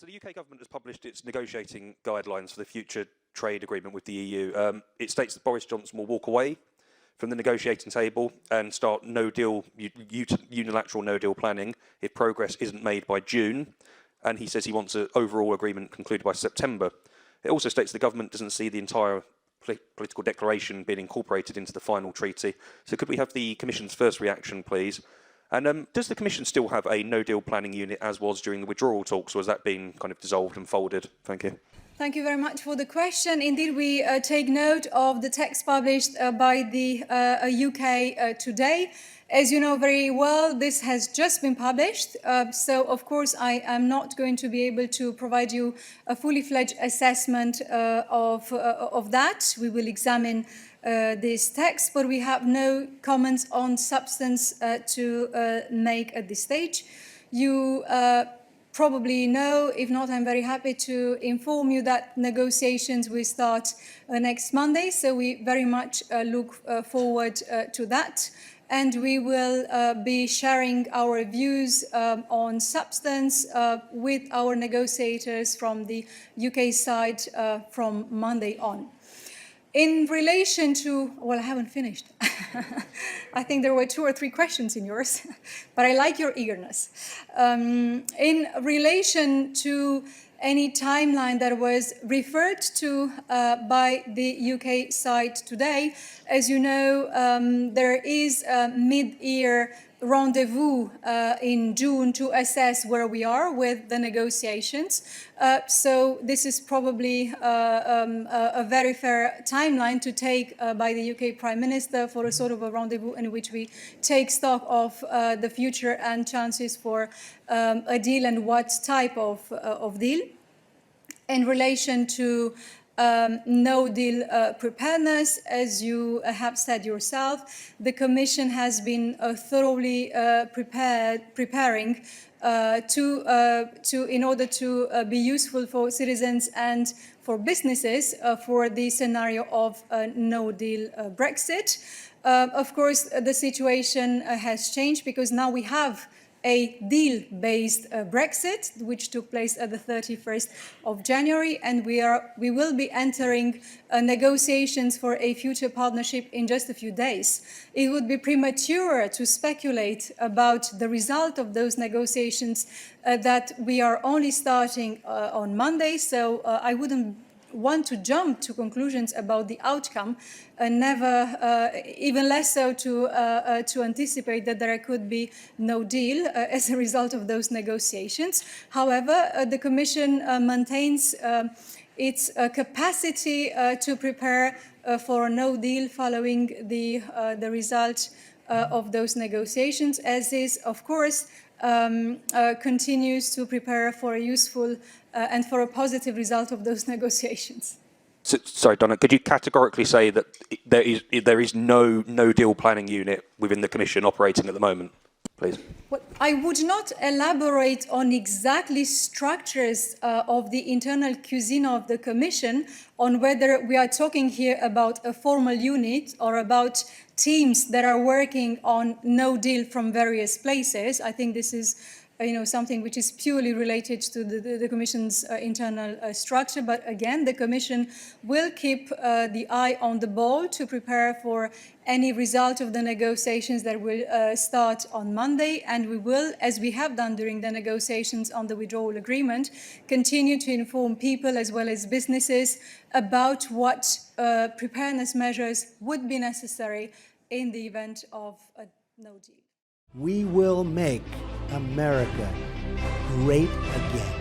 So the UK government has published its negotiating guidelines for the future trade agreement with the EU. It states that Boris Johnson will walk away from the negotiating table and start unilateral no-deal planning if progress isn't made by June. And he says he wants an overall agreement concluded by September. It also states the government doesn't see the entire political declaration being incorporated into the final treaty. So could we have the Commission's first reaction, please? And does the Commission still have a no-deal planning unit as was during the withdrawal talks, or has that been kind of dissolved and folded? Thank you. Thank you very much for the question. Indeed, we take note of the text published by the UK today. As you know very well, this has just been published. So, of course, I am not going to be able to provide you a fully fledged assessment of that. We will examine this text, but we have no comments on substance to make at this stage. You probably know, if not, I'm very happy to inform you that negotiations will start next Monday, so we very much look forward to that. And we will be sharing our views on substance with our negotiators from the UK side from Monday on. In relation to, well, I haven't finished. I think there were 2 or 3 questions in yours, but I like your eagerness. In relation to any timeline that was referred to by the UK side today, as you know, there is a mid-year rendezvous in June to assess where we are with the negotiations. So this is probably a very fair timeline to take by the UK Prime Minister for a sort of a rendezvous in which we take stock of the future and chances for a deal and what type of deal. In relation to no-deal preparedness, as you have said yourself, the Commission has been thoroughly preparing in order to be useful for citizens and for businesses for the scenario of no-deal Brexit. Of course, the situation has changed because now we have a deal-based Brexit, which took place at the 31st of January, and we will be entering negotiations for a future partnership in just a few days. It would be premature to speculate about the result of those negotiations that we are only starting on Monday, so I wouldn't want to jump to conclusions about the outcome, even less so to anticipate that there could be no deal as a result of those negotiations. However, the Commission maintains its capacity to prepare for a no deal following the result of those negotiations, as is, of course, continues to prepare for a useful and for a positive result of those negotiations. So, sorry, Donna, could you categorically say that there is no deal planning unit within the Commission operating at the moment, please? Well, I would not elaborate on exactly structures of the internal cuisine of the Commission, on whether we are talking here about a formal unit or about teams that are working on no deal from various places. I think this is something which is purely related to the Commission's internal structure. But again, the Commission will keep the eye on the ball to prepare for any result of the negotiations that will start on Monday. And we will, as we have done during the negotiations on the withdrawal agreement, continue to inform people as well as businesses about what preparedness measures would be necessary in the event of a no deal. We will make America great again.